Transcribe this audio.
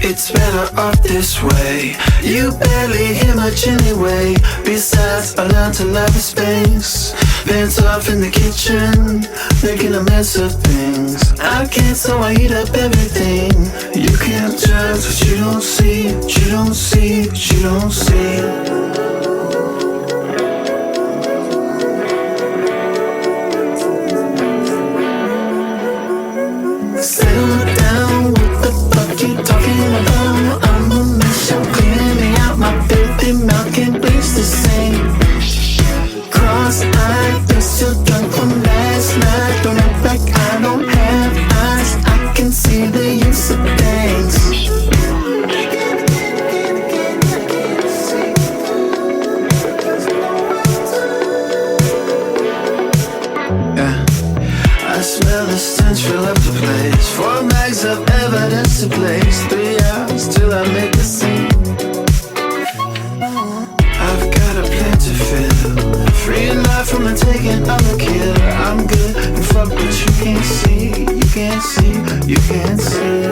It's better off this way. You barely hear much anyway. Besides, I learned to love the space. Pants off in the kitchen, making a mess of things. I can't, so I eat up everything. You can't judge what you don't see, what you don't see, what you don't see. Settle down, what the fuck you talking about? I'm a mess, you're cleaning me out. My filthy mouth can't reach the same. Cross-eyed, you're still drunk from last night. Don't act like I don't have eyes. I can see the use of things. Yeah, I smell the stench fill up the place. 4 bags of evidence to place. 3 hours till I make a scene. I've got a plan to fill. Free life from the taking of a kill. I'm good and fuck what you can't see. You can't see, you can't see.